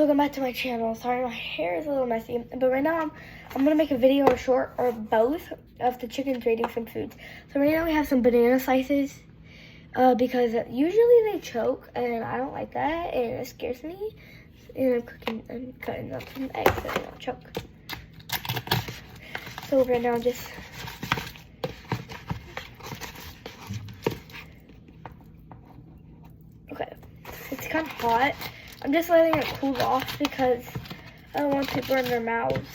Welcome back to my channel. Sorry, my hair is a little messy, but right now I'm gonna make a video or short or both of the chickens raiding some foods. So right now we have some banana slices because usually they choke, and I don't like that, and it scares me. And I'm cutting up some eggs so they don't choke. So right now just okay. It's kind of hot. I'm just letting it cool off because I don't want to burn their mouths.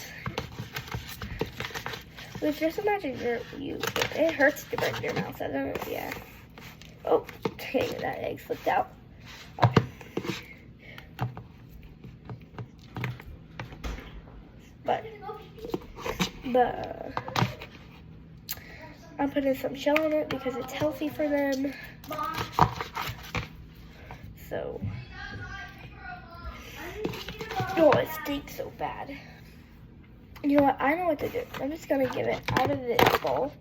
But just imagine it hurts to burn your mouth. I don't know, yeah. Oh, dang, that egg slipped out. Okay. But I'm putting some shell on it because it's healthy for them. So. Oh, it stinks so bad. You know what? I know what to do. I'm just gonna give it out of this bowl.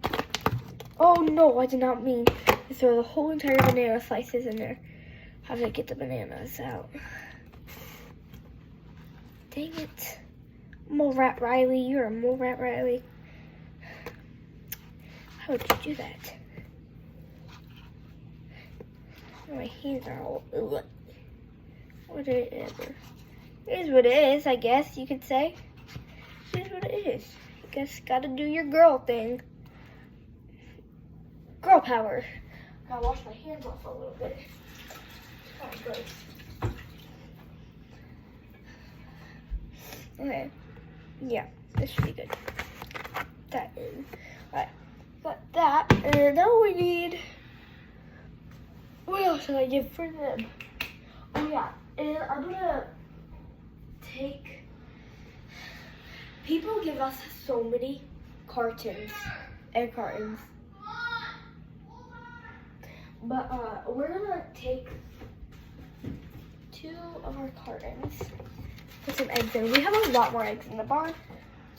Oh no, I did not mean to throw the whole entire banana slices in there. How did I get the bananas out? Dang it. Mole Rat Riley, you're a Mole Rat Riley. How would you do that? My hands are all ugh. Whatever. It is what it is, I guess you could say. It is what it is. I guess gotta do your girl thing. Girl power. Gotta wash my hands off a little bit. Oh, gross. Okay. Yeah, this should be good. That is. Alright. Got that. And now we need. What else should I give for them? Oh, yeah. And I'm gonna take. People give us so many cartons, egg cartons. But we're gonna take 2 of our cartons, put some eggs in. We have a lot more eggs in the barn.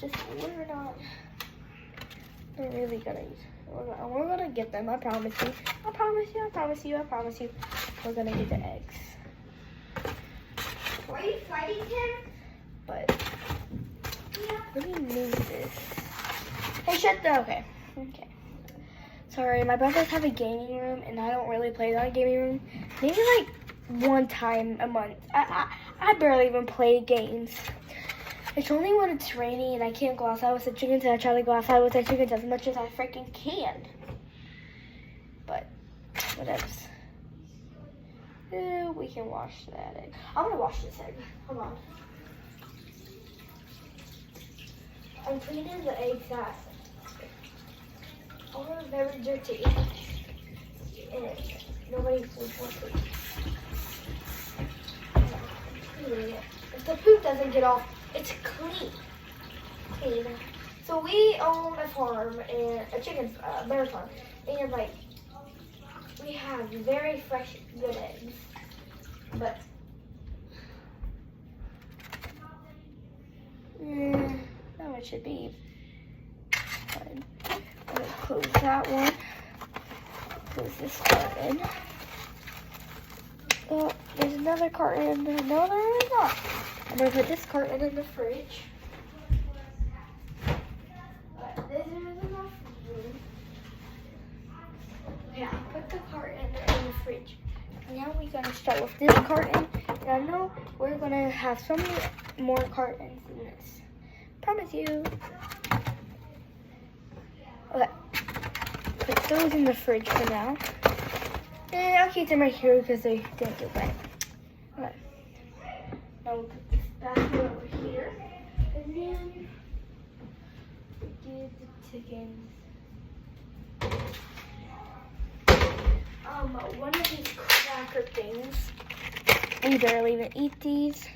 Just we're not really gonna use. We're gonna get them. I promise you. I promise you. I promise you. I promise you. We're gonna get the eggs. Why are you fighting him? But let me move this. Hey, shut the. Okay. Sorry, my brothers have a gaming room, and I don't really play that gaming room. Maybe like 1 time a month. I barely even play games. It's only when it's rainy and I can't go outside with the chickens, and I try to go outside with the chickens as much as I freaking can. But whatever. We can wash that egg. I'm gonna wash this egg. Hold on. I'm cleaning the eggs that are very dirty, and nobody would want to. If the poop doesn't get off, it's clean. So we own a farm, and a chicken, bear farm, and like we have very fresh, good eggs. But that it should be fine. I'm gonna close that one. Close this carton. Oh, there's another carton. No, there is not. I'm gonna put this carton in the fridge. This is enough room. Yeah, put the carton in the fridge. Now we're gonna start with this carton. And I know we're gonna have so many more cartons than this. Promise you. Okay. Put those in the fridge for now. And I'll keep them right here because they didn't get wet. Okay. Now we'll put this back over here. And then give the chickens one of these cracker things. We barely even eat these.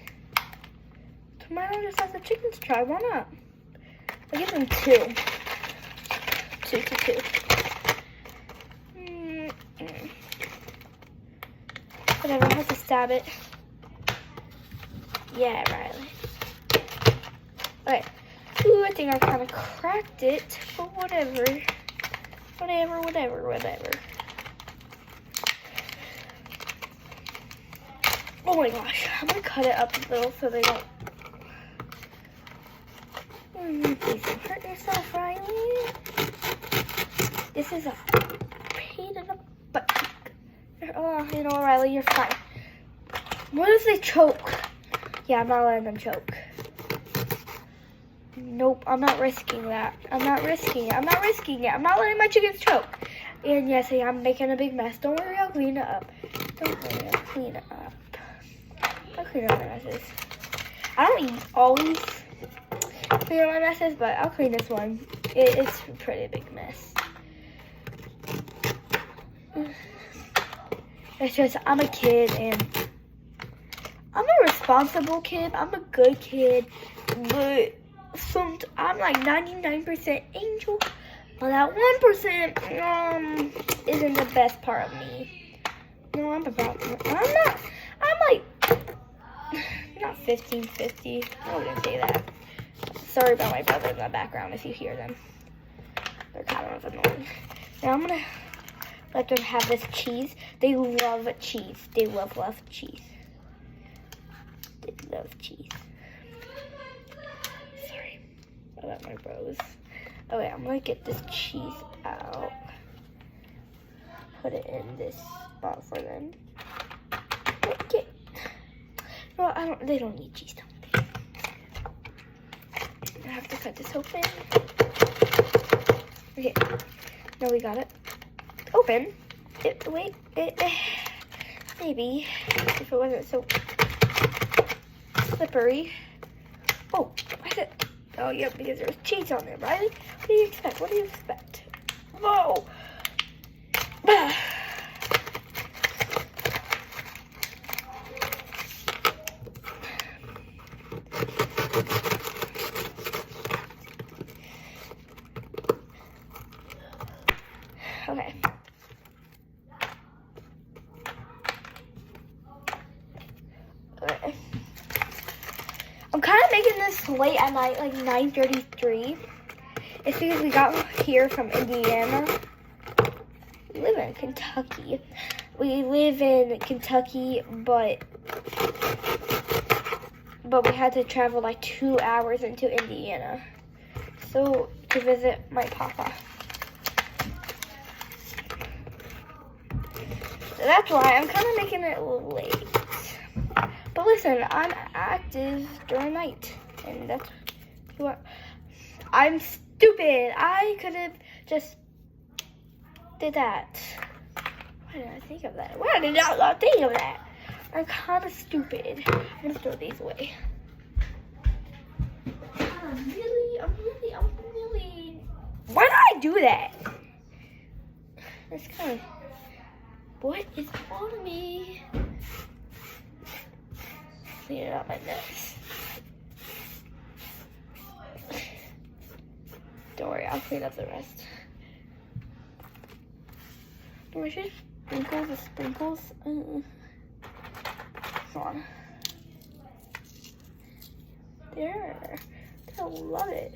Tomorrow just let the chickens try. Why not? I'll give them 2. 2. Whatever, I have to stab it. Yeah, Riley. Okay. Ooh, I think I kind of cracked it, but whatever. Whatever. Oh my gosh, I'm gonna cut it up a little so they don't. Please don't hurt yourself, Riley. This is a pain in the butt. Oh, you know what, Riley, you're fine. What if they choke? Yeah, I'm not letting them choke. Nope, I'm not risking that. I'm not risking it. I'm not risking it. I'm not letting my chickens choke. And yes, I'm making a big mess. Don't worry, I'll clean it up. Don't worry, I'll clean it up. I'll clean up my messes. I don't always clean up my messes, but I'll clean this one. It's a pretty big mess. It's just, I'm a kid, and I'm a responsible kid. I'm a good kid, but I'm like 99% angel, but that 1% isn't the best part of me. No, I'm not 15-50. I wouldn't say that. Sorry about my brother in the background if you hear them. They're kind of annoying. Now I'm gonna let them have this cheese. They love cheese. They love cheese. They love cheese. Sorry about my bros. Okay, I'm gonna get this cheese out. Put it in this spot for them. Okay. Well, they don't need cheese, don't they? I have to cut this open. Okay, now we got it open. Maybe if it wasn't so slippery. Oh, why is it? Oh, yep, because there's cheese on there, Riley. What do you expect? What do you expect? Whoa! Okay. I'm kind of making this late at night, like 9:33. It's because we got here from Indiana. We live in Kentucky. We live in Kentucky, but we had to travel like 2 hours into Indiana. So, to visit my papa. So that's why I'm kind of making it late. But listen, I'm active during night, and that's what I'm stupid. I could have just did that. Why did I think of that? Why did I not think of that? I'm kind of stupid. I'm gonna throw these away. I'm really. Why did I do that? That's kind of. What is on me? Clean it out my mess. Don't worry, I'll clean up the rest. Delicious sprinkles. Come on. There. I love it.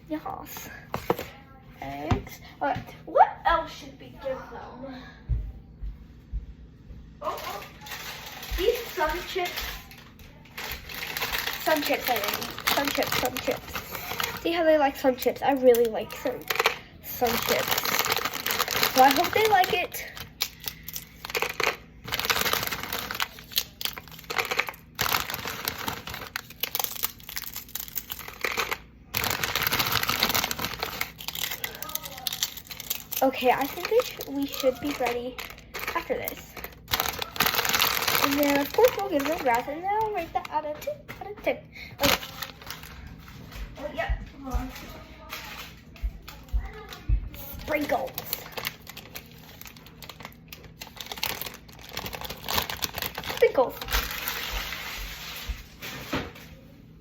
Yes. Eggs. Alright, what else should we give them? Oh. These sun chips. I didn't eat. Sun chips. See how they like sun chips? I really like sun chips. So I hope they like it. Okay, I think we should be ready after this. And then, of course, we'll give them grass, and then I'll rate that out of 10. Okay. Oh, yep. Come on. Sprinkles.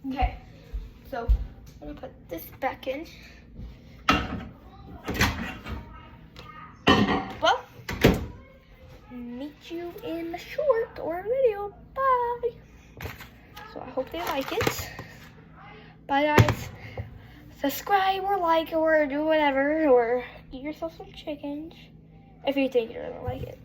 Okay. So, I'm going to put this back in. Well, meet you in the short or video. Bye. So I hope they like it. Bye, guys. Subscribe or like or do whatever, or eat yourself some chickens if you think you're gonna like it.